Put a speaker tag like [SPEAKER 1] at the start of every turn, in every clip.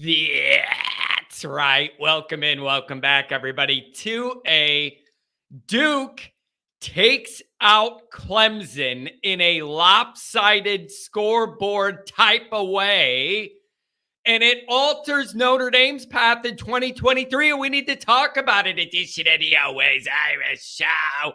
[SPEAKER 1] That's right. Welcome in. Welcome back, everybody, to a Duke takes out Clemson in a lopsided scoreboard type of way, and it alters Notre Dame's path in 2023, and we need to talk about it. Edition of the Always Irish Show.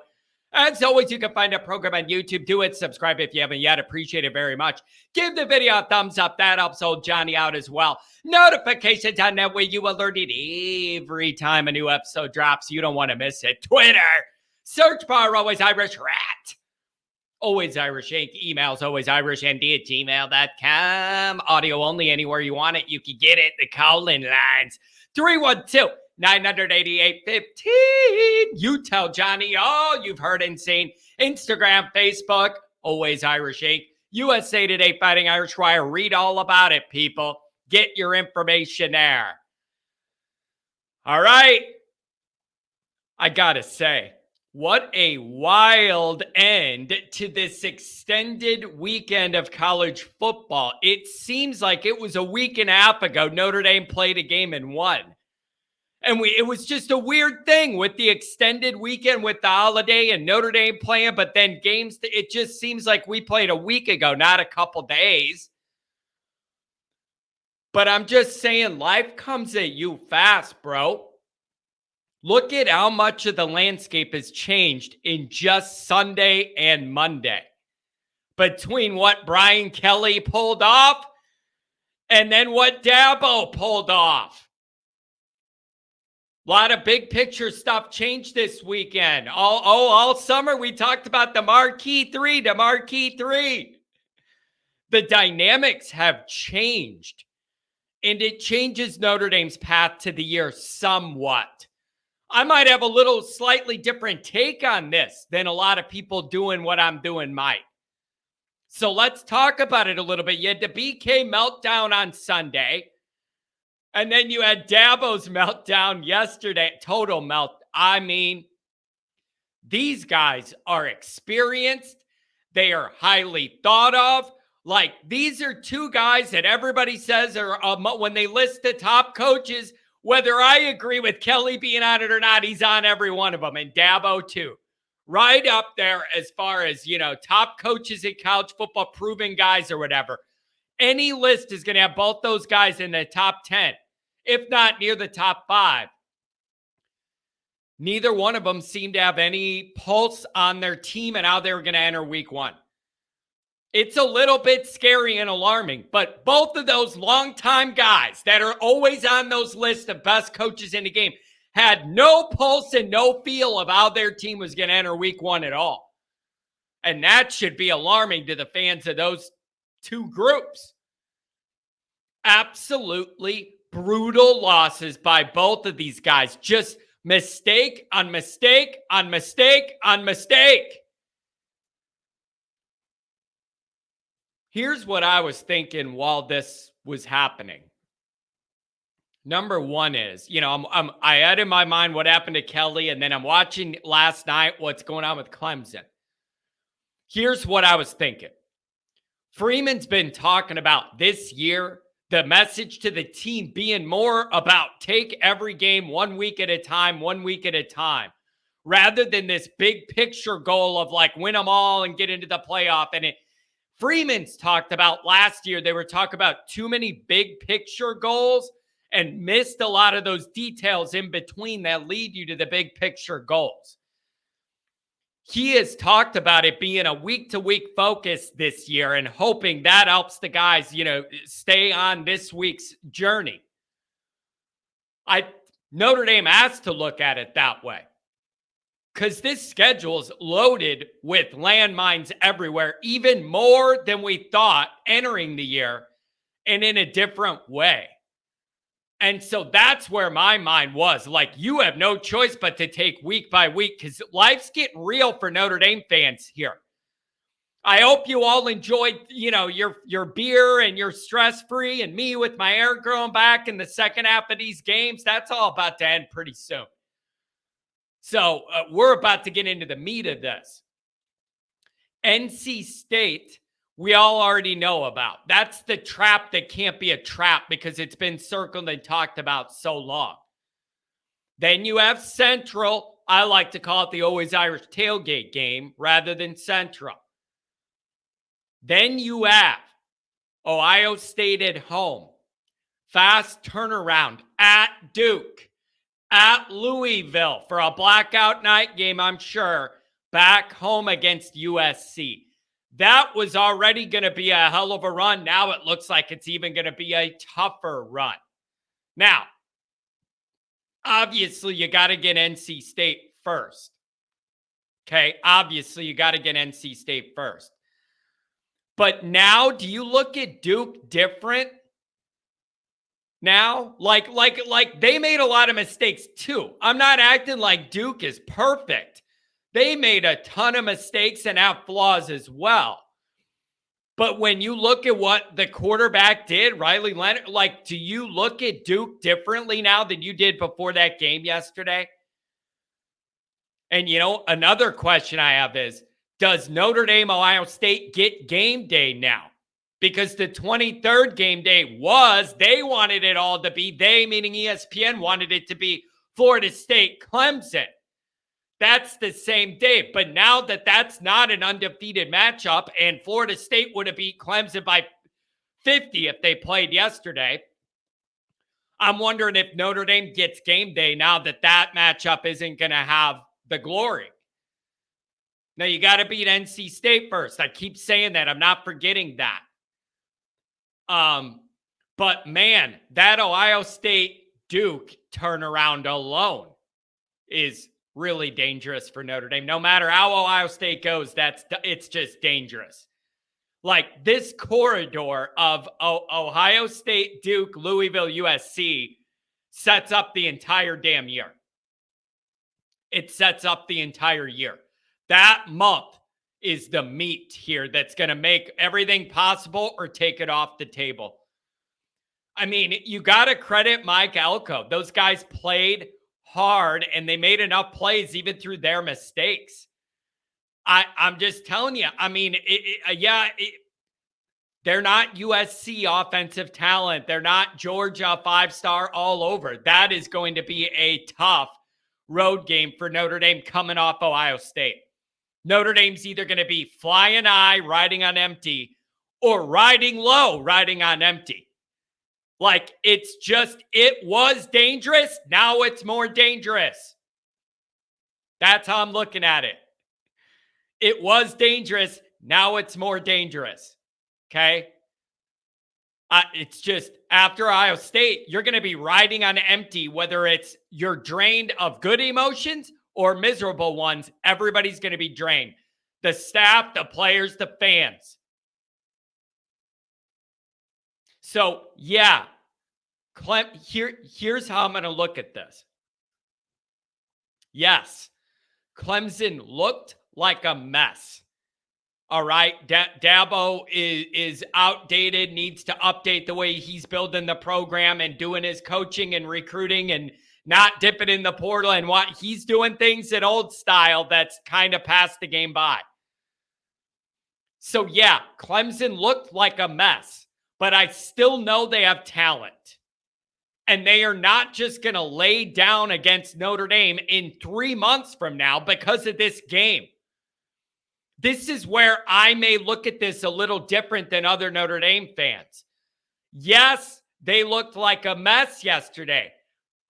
[SPEAKER 1] As always, you can find our program on YouTube. Do it. Subscribe if you haven't yet. Appreciate it very much. Give the video a thumbs up. That helps old Johnny out as well. Notifications on that way you alerted every time a new episode drops. You don't want to miss it. Twitter. Search bar Always Irish Rat. Always Irish Inc. Emails alwaysirishnd at gmail.com. Audio only anywhere you want it. You can get it. The call-in lines. 312 988-15. You tell Johnny all you've heard and seen. Instagram, Facebook, Always Irish Inc. USA Today Fighting Irish Wire. Read all about it, people. Get your information there. All right. I gotta say, what a wild end to this extended weekend of college football. It seems like it was a week and a half ago Notre Dame played a game and won. And it was just a weird thing with the extended weekend with the holiday and Notre Dame playing, but then games, it just seems like we played a week ago, not a couple days. But I'm just saying, life comes at you fast, bro. Look at how much of the landscape has changed in just Sunday and Monday. Between what Brian Kelly pulled off and then what Dabo pulled off. A lot of big picture stuff changed this weekend. All summer we talked about the marquee three. The dynamics have changed, and it changes Notre Dame's path to the year somewhat. I might have a little slightly different take on this than a lot of people doing what I'm doing might. So let's talk about it a little bit. You had the BK meltdown on Sunday. And then you had Dabo's meltdown yesterday. Total melt. I mean, these guys are experienced. They are highly thought of. Like, these are two guys that everybody says are, when they list the top coaches, whether I agree with Kelly being on it or not, he's on every one of them. And Dabo, too. Right up there as far as, top coaches in college football, proven guys or whatever. Any list is going to have both those guys in the top 10, if not near the top 5. Neither one of them seemed to have any pulse on their team and how they were going to enter week 1. It's a little bit scary and alarming, but both of those longtime guys that are always on those lists of best coaches in the game had no pulse and no feel of how their team was going to enter week 1 at all. And that should be alarming to the fans of those two groups. Absolutely brutal losses by both of these guys. Just mistake on mistake on mistake on mistake. Here's what I was thinking while this was happening. Number one is, I had in my mind what happened to Kelly, and then I'm watching last night what's going on with Clemson. Here's what I was thinking. Freeman's been talking about this year, the message to the team being more about take every game 1 week at a time, rather than this big picture goal of like win them all and get into the playoff. And Freeman's talked about last year, they were talking about too many big picture goals and missed a lot of those details in between that lead you to the big picture goals. He has talked about it being a week-to-week focus this year and hoping that helps the guys, stay on this week's journey. Notre Dame has to look at it that way because this schedule is loaded with landmines everywhere, even more than we thought entering the year and in a different way. And so that's where my mind was. Like, you have no choice but to take week by week because life's getting real for Notre Dame fans here. I hope you all enjoyed, your beer and you're stress-free, and me with my hair growing back in the second half of these games. That's all about to end pretty soon. So we're about to get into the meat of this. NC State we all already know about. That's the trap that can't be a trap because it's been circled and talked about so long. Then you have Central. I like to call it the Always Irish tailgate game rather than Central. Then you have Ohio State at home. Fast turnaround at Duke, at Louisville for a blackout night game, I'm sure, back home against USC. That was already going to be a hell of a run. Now it looks like it's even going to be a tougher run. Now, obviously, you got to get NC State first. Okay, obviously, you got to get NC State first. But now, do you look at Duke different? Now, like they made a lot of mistakes too. I'm not acting like Duke is perfect. They made a ton of mistakes and have flaws as well. But when you look at what the quarterback did, Riley Leonard, like, do you look at Duke differently now than you did before that game yesterday? And, you know, another question I have is, does Notre Dame, Ohio State get game day now? Because the 23rd game day was, they wanted it all to be, they meaning ESPN wanted it to be Florida State, Clemson. That's the same day. But now that that's not an undefeated matchup and Florida State would have beat Clemson by 50 if they played yesterday, I'm wondering if Notre Dame gets game day now that that matchup isn't going to have the glory. Now, you got to beat NC State first. I keep saying that. I'm not forgetting that. But man, that Ohio State Duke turnaround alone is really dangerous for Notre Dame. No matter how Ohio State goes, it's just dangerous. Like this corridor of Ohio State, Duke, Louisville, USC sets up the entire damn year. It sets up the entire year. That month is the meat here that's going to make everything possible or take it off the table. I mean, you got to credit Mike Elko. Those guys played hard and they made enough plays even through their mistakes. I'm just telling you, I mean, they're not USC offensive talent. They're not Georgia 5-star all over. That is going to be a tough road game for Notre Dame coming off Ohio State. Notre Dame's either going to be flying high, riding on empty, or riding low, riding on empty. Like, it's just, it was dangerous. Now it's more dangerous. That's how I'm looking at it. It was dangerous. Now it's more dangerous. Okay? It's just, after Ohio State, you're going to be riding on empty, whether it's you're drained of good emotions or miserable ones. Everybody's going to be drained. The staff, the players, the fans. So, yeah, here's how I'm going to look at this. Yes, Clemson looked like a mess. All right, Dabo is outdated, needs to update the way he's building the program and doing his coaching and recruiting and not dipping in the portal and what he's doing things in old style that's kind of passed the game by. So, yeah, Clemson looked like a mess, but I still know they have talent. And they are not just going to lay down against Notre Dame in 3 months from now because of this game. This is where I may look at this a little different than other Notre Dame fans. Yes, they looked like a mess yesterday.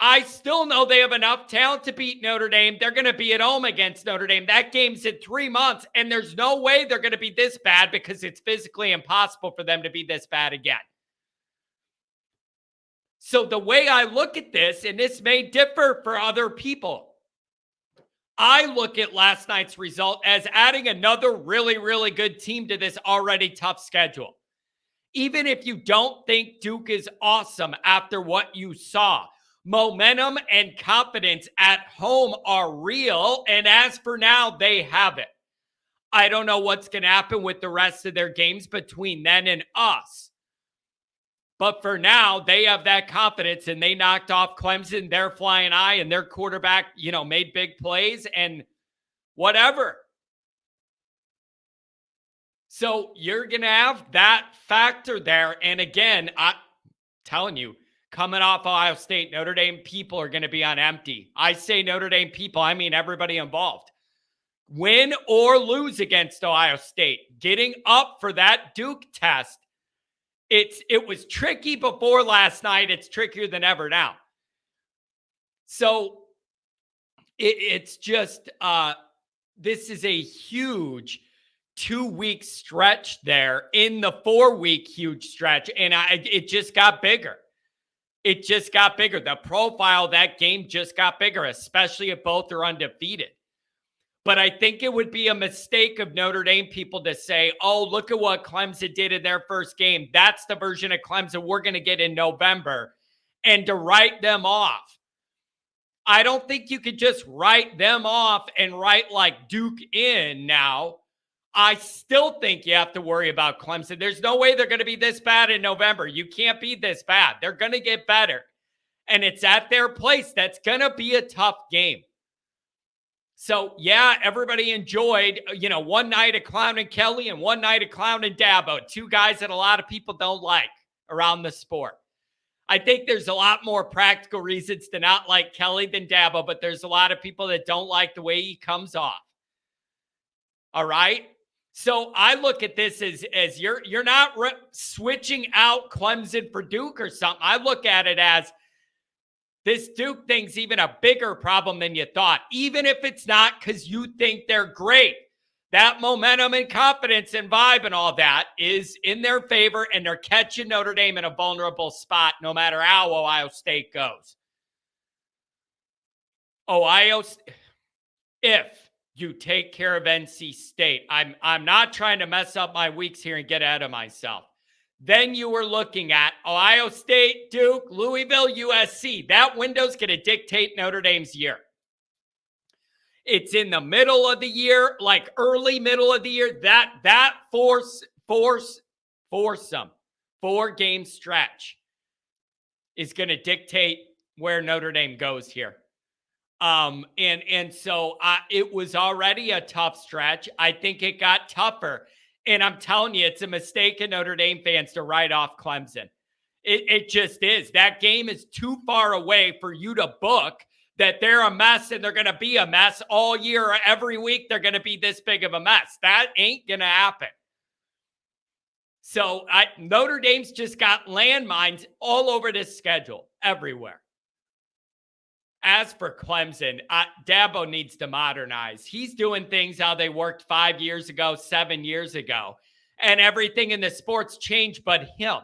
[SPEAKER 1] I still know they have enough talent to beat Notre Dame. They're going to be at home against Notre Dame. That game's in 3 months, and there's no way they're going to be this bad because it's physically impossible for them to be this bad again. So the way I look at this, and this may differ for other people, I look at last night's result as adding another really, really good team to this already tough schedule. Even if you don't think Duke is awesome after what you saw, momentum and confidence at home are real, and as for now, they have it. I don't know what's going to happen with the rest of their games between then and us. But for now, they have that confidence, and they knocked off Clemson. They're flying high, and their quarterback, made big plays and whatever. So you're going to have that factor there. And again, I'm telling you, coming off Ohio State, Notre Dame people are going to be on empty. I say Notre Dame people, I mean everybody involved. Win or lose against Ohio State, getting up for that Duke test. It was tricky before last night. It's trickier than ever now. So it's just this is a huge 2-week stretch there in the 4-week huge stretch, and it just got bigger. It just got bigger. The profile of that game just got bigger, especially if both are undefeated. But I think it would be a mistake of Notre Dame people to say, oh, look at what Clemson did in their first game. That's the version of Clemson we're going to get in November, and to write them off. I don't think you could just write them off and write like Duke in now. I still think you have to worry about Clemson. There's no way they're going to be this bad in November. You can't be this bad. They're going to get better. And it's at their place. That's going to be a tough game. So, yeah, everybody enjoyed, one night of clowning Kelly and one night of clowning Dabo, two guys that a lot of people don't like around the sport. I think there's a lot more practical reasons to not like Kelly than Dabo, but there's a lot of people that don't like the way he comes off. All right? So I look at this as you're not switching out Clemson for Duke or something. I look at it as this Duke thing's even a bigger problem than you thought, even if it's not because you think they're great. That momentum and confidence and vibe and all that is in their favor, and they're catching Notre Dame in a vulnerable spot no matter how Ohio State goes. If you take care of NC State, I'm not trying to mess up my weeks here and get ahead of myself. Then you were looking at Ohio State, Duke, Louisville, USC. That window's going to dictate Notre Dame's year. It's in the middle of the year, like early middle of the year. That foursome 4-game stretch is going to dictate where Notre Dame goes here. And so it was already a tough stretch. I think it got tougher. And I'm telling you, it's a mistake of Notre Dame fans to write off Clemson. It just is. That game is too far away for you to book that they're a mess and they're going to be a mess all year. Every week, they're going to be this big of a mess. That ain't going to happen. So Notre Dame's just got landmines all over this schedule, everywhere. As for Clemson, Dabo needs to modernize. He's doing things how they worked 5 years ago, 7 years ago, and everything in the sport's changed but him.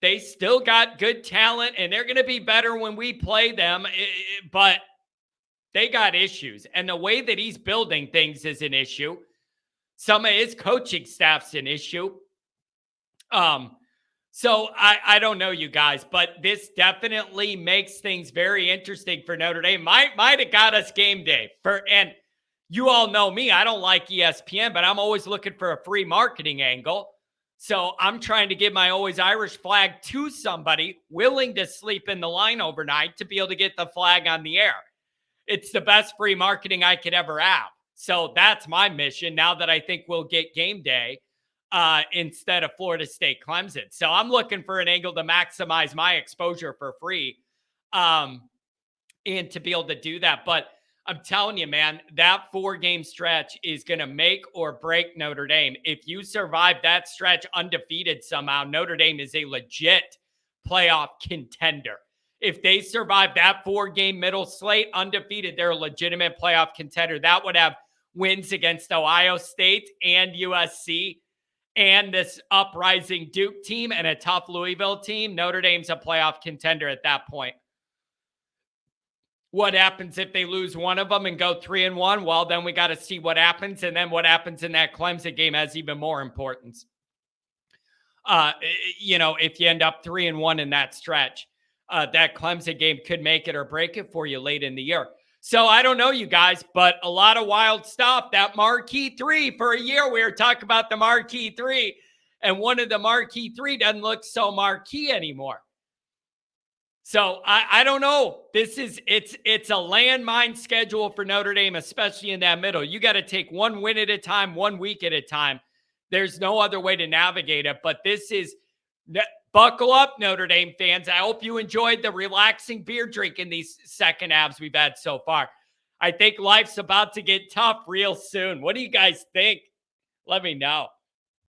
[SPEAKER 1] They still got good talent, and they're going to be better when we play them, but they got issues. And the way that he's building things is an issue. Some of his coaching staff's an issue. So I don't know, you guys, but this definitely makes things very interesting for Notre Dame. Might have got us game day. And you all know me, I don't like ESPN, but I'm always looking for a free marketing angle. So I'm trying to give my Always Irish flag to somebody willing to sleep in the line overnight to be able to get the flag on the air. It's the best free marketing I could ever have. So that's my mission now that I think we'll get game day instead of Florida State Clemson. So I'm looking for an angle to maximize my exposure for free and to be able to do that. But I'm telling you, man, that 4-game stretch is going to make or break Notre Dame. If you survive that stretch undefeated somehow, Notre Dame is a legit playoff contender. If they survive that 4-game middle slate undefeated, they're a legitimate playoff contender. That would have wins against Ohio State and USC and this uprising Duke team and a tough Louisville team. Notre Dame's a playoff contender at that point. What happens if they lose one of them and go 3-1? Well, then we got to see what happens. And then what happens in that Clemson game has even more importance. If you end up 3-1 in that stretch, that Clemson game could make it or break it for you late in the year. So I don't know, you guys, but a lot of wild stuff. That marquee 3 for a year, we were talking about the marquee 3, and one of the marquee 3 doesn't look so marquee anymore. So I don't know. It's a landmine schedule for Notre Dame, especially in that middle. You got to take one win at a time, 1 week at a time. There's no other way to navigate it. But this is buckle up, Notre Dame fans. I hope you enjoyed the relaxing beer drinking these second halves we've had so far. I think life's about to get tough real soon. What do you guys think? Let me know.